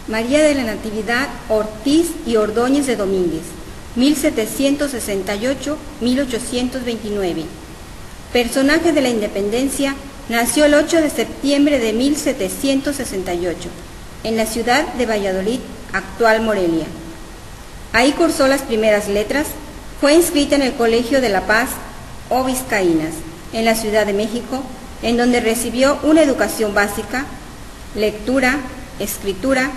María de la Natividad Ortiz y Ordóñez de Domínguez, 1768-1829. Personaje de la Independencia, nació el 8 de septiembre de 1768, en la ciudad de Valladolid, actual Morelia. Ahí cursó las primeras letras, fue inscrita en el Colegio de la Paz o Vizcaínas, en la Ciudad de México, en donde recibió una educación básica, lectura, escritura,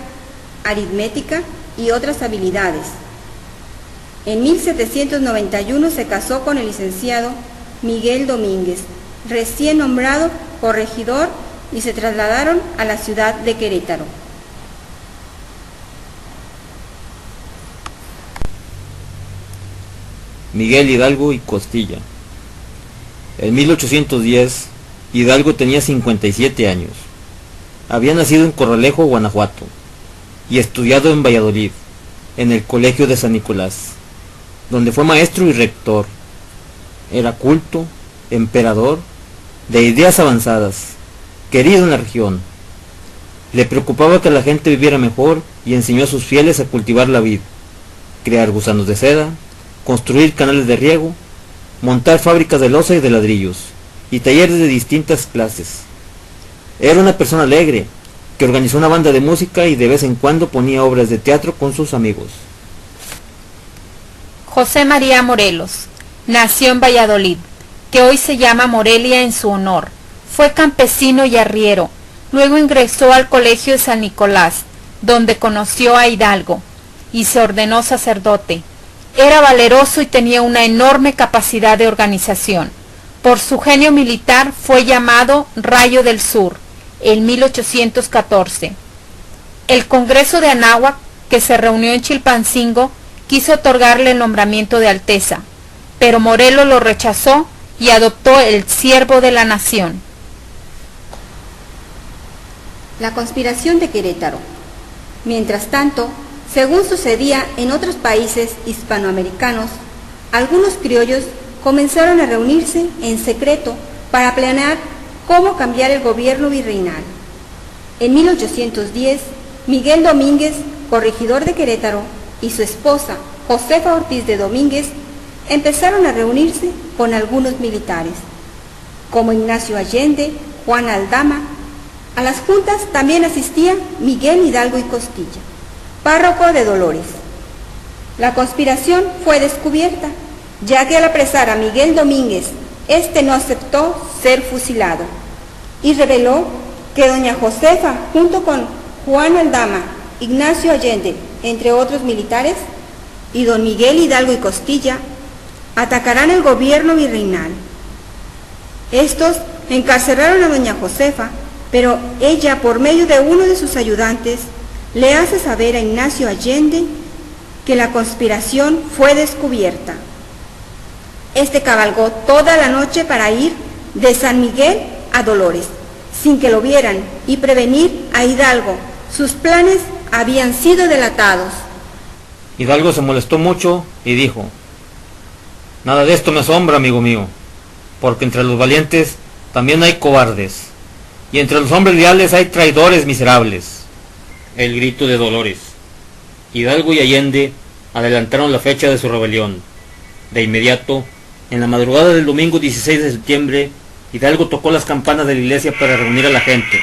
aritmética y otras habilidades. En 1791 se casó con el licenciado Miguel Domínguez, recién nombrado corregidor, y se trasladaron a la ciudad de Querétaro. Miguel Hidalgo y Costilla. En 1810, Hidalgo tenía 57 años. Había nacido en Corralejo, Guanajuato, y estudiado en Valladolid, en el Colegio de San Nicolás, donde fue maestro y rector. Era culto, emperador, de ideas avanzadas, querido en la región. Le preocupaba que la gente viviera mejor y enseñó a sus fieles a cultivar la vid, crear gusanos de seda, construir canales de riego, montar fábricas de loza y de ladrillos, y talleres de distintas clases. Era una persona alegre, que organizó una banda de música y de vez en cuando ponía obras de teatro con sus amigos. José María Morelos nació en Valladolid, que hoy se llama Morelia en su honor. Fue campesino y arriero. Luego ingresó al Colegio de San Nicolás, donde conoció a Hidalgo y se ordenó sacerdote. Era valeroso y tenía una enorme capacidad de organización. Por su genio militar fue llamado Rayo del Sur en 1814. El Congreso de Anáhuac, que se reunió en Chilpancingo, quiso otorgarle el nombramiento de Alteza, pero Morelos lo rechazó y adoptó el siervo de la nación. La conspiración de Querétaro. Mientras tanto, según sucedía en otros países hispanoamericanos, algunos criollos comenzaron a reunirse en secreto para planear cómo cambiar el gobierno virreinal. En 1810, Miguel Domínguez, corregidor de Querétaro, y su esposa, Josefa Ortiz de Domínguez, empezaron a reunirse con algunos militares, como Ignacio Allende, Juan Aldama. A las juntas también asistían Miguel Hidalgo y Costilla, párroco de Dolores. La conspiración fue descubierta, ya que al apresar a Miguel Domínguez, este no aceptó ser fusilado y reveló que doña Josefa, junto con Juan Aldama, Ignacio Allende, entre otros militares, y don Miguel Hidalgo y Costilla, atacarán el gobierno virreinal. Estos encarcelaron a doña Josefa, pero ella, por medio de uno de sus ayudantes, le hace saber a Ignacio Allende que la conspiración fue descubierta. Este cabalgó toda la noche para ir de San Miguel a Dolores, sin que lo vieran, y prevenir a Hidalgo. Sus planes habían sido delatados. Hidalgo se molestó mucho y dijo: nada de esto me asombra, amigo mío, porque entre los valientes también hay cobardes, y entre los hombres leales hay traidores miserables. El grito de Dolores. Hidalgo y Allende adelantaron la fecha de su rebelión. De inmediato, en la madrugada del domingo 16 de septiembre, Hidalgo tocó las campanas de la iglesia para reunir a la gente.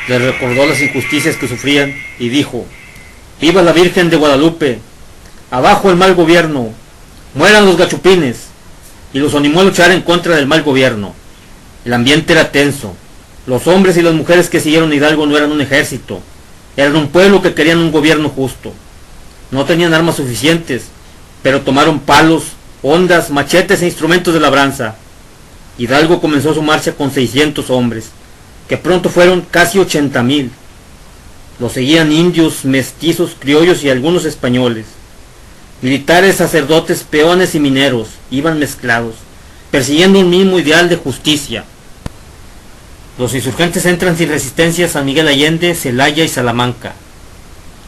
Les recordó las injusticias que sufrían y dijo: ¡viva la Virgen de Guadalupe! ¡Abajo el mal gobierno! ¡Mueran los gachupines! Y los animó a luchar en contra del mal gobierno. El ambiente era tenso. Los hombres y las mujeres que siguieron a Hidalgo no eran un ejército, eran un pueblo que querían un gobierno justo. No tenían armas suficientes, pero tomaron palos, hondas, machetes e instrumentos de labranza. Hidalgo comenzó su marcha con 600 hombres, que pronto fueron casi 80,000. Lo seguían indios, mestizos, criollos y algunos españoles. Militares, sacerdotes, peones y mineros iban mezclados, persiguiendo un mismo ideal de justicia, Los insurgentes entran sin resistencia a San Miguel Allende, Celaya y Salamanca.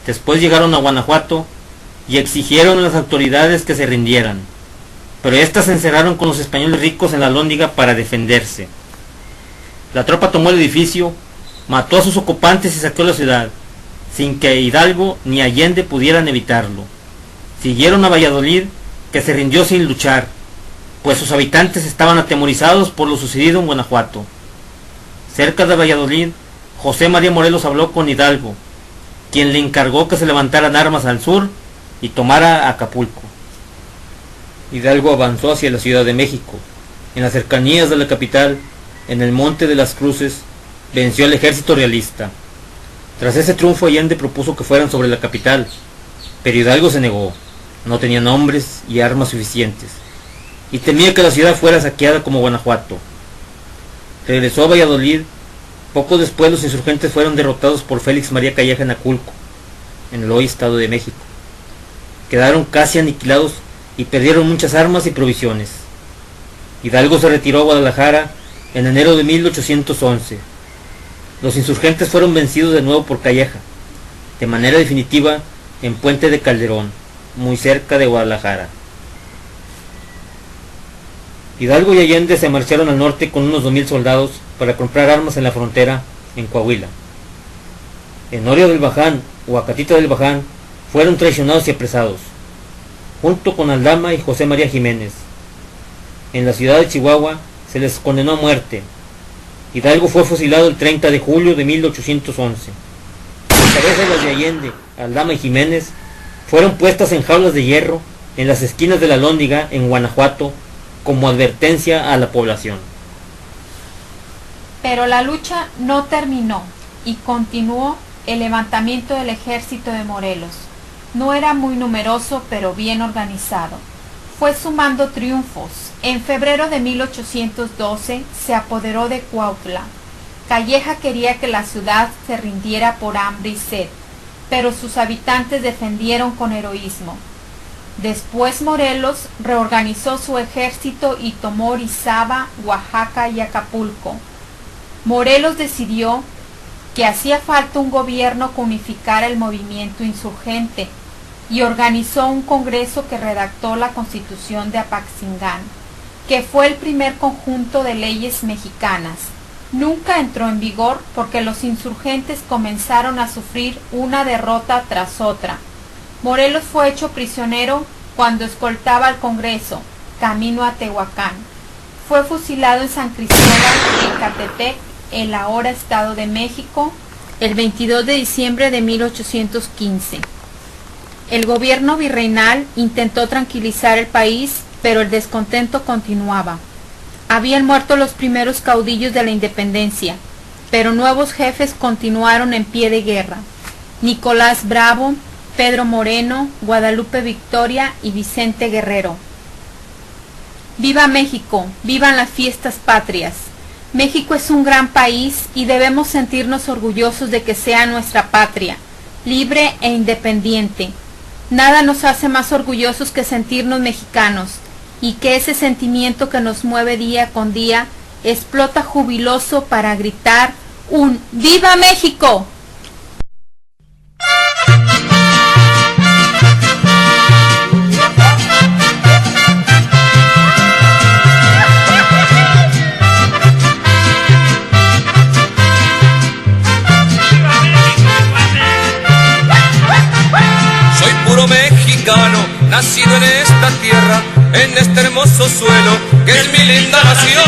Después llegaron a Guanajuato y exigieron a las autoridades que se rindieran, pero éstas se encerraron con los españoles ricos en la Alhóndiga para defenderse. La tropa tomó el edificio, mató a sus ocupantes y saqueó la ciudad, sin que Hidalgo ni Allende pudieran evitarlo. Siguieron a Valladolid, que se rindió sin luchar, pues sus habitantes estaban atemorizados por lo sucedido en Guanajuato. Cerca de Valladolid, José María Morelos habló con Hidalgo, quien le encargó que se levantaran armas al sur y tomara Acapulco. Hidalgo avanzó hacia la Ciudad de México. En las cercanías de la capital, en el Monte de las Cruces, venció al ejército realista. Tras ese triunfo, Allende propuso que fueran sobre la capital, pero Hidalgo se negó. No tenían hombres y armas suficientes, y temía que la ciudad fuera saqueada como Guanajuato. Regresó a Valladolid. Poco después los insurgentes fueron derrotados por Félix María Calleja en Aculco, en el hoy Estado de México. Quedaron casi aniquilados y perdieron muchas armas y provisiones. Hidalgo se retiró a Guadalajara en enero de 1811. Los insurgentes fueron vencidos de nuevo por Calleja, de manera definitiva en Puente de Calderón, muy cerca de Guadalajara. Hidalgo y Allende se marcharon al norte con unos 2000 soldados para comprar armas en la frontera, en Coahuila. Enorio del Baján o Acatita del Baján fueron traicionados y apresados, junto con Aldama y José María Jiménez. En la ciudad de Chihuahua se les condenó a muerte. Hidalgo fue fusilado el 30 de julio de 1811. Las cabezas de Allende, Aldama y Jiménez fueron puestas en jaulas de hierro en las esquinas de la Alhóndiga, en Guanajuato, como advertencia a la población. Pero la lucha no terminó y continuó el levantamiento del ejército de Morelos. No era muy numeroso, pero bien organizado. Fue sumando triunfos. En febrero de 1812 se apoderó de Cuautla. Calleja quería que la ciudad se rindiera por hambre y sed, pero sus habitantes defendieron con heroísmo. Después Morelos reorganizó su ejército y tomó Orizaba, Oaxaca y Acapulco. Morelos decidió que hacía falta un gobierno que unificara el movimiento insurgente y organizó un congreso que redactó la Constitución de Apaxingán, que fue el primer conjunto de leyes mexicanas. Nunca entró en vigor porque los insurgentes comenzaron a sufrir una derrota tras otra. Morelos fue hecho prisionero cuando escoltaba al Congreso, camino a Tehuacán. Fue fusilado en San Cristóbal de Ecatepec, el ahora Estado de México, el 22 de diciembre de 1815. El gobierno virreinal intentó tranquilizar el país, pero el descontento continuaba. Habían muerto los primeros caudillos de la independencia, pero nuevos jefes continuaron en pie de guerra. Nicolás Bravo, Pedro Moreno, Guadalupe Victoria y Vicente Guerrero. ¡Viva México! ¡Vivan las fiestas patrias! México es un gran país y debemos sentirnos orgullosos de que sea nuestra patria, libre e independiente. Nada nos hace más orgullosos que sentirnos mexicanos, y que ese sentimiento que nos mueve día con día explota jubiloso para gritar un ¡Viva México! Soy puro mexicano, nacido en esta tierra, en este hermoso suelo que es mi linda nación.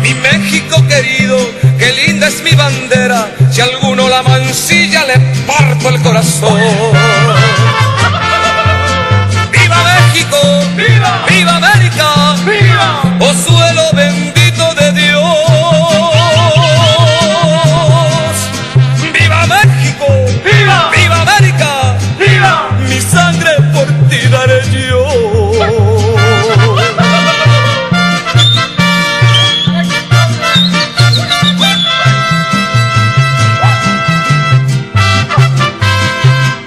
Mi México querido, qué linda es mi bandera, si alguno la mancilla le parto el corazón.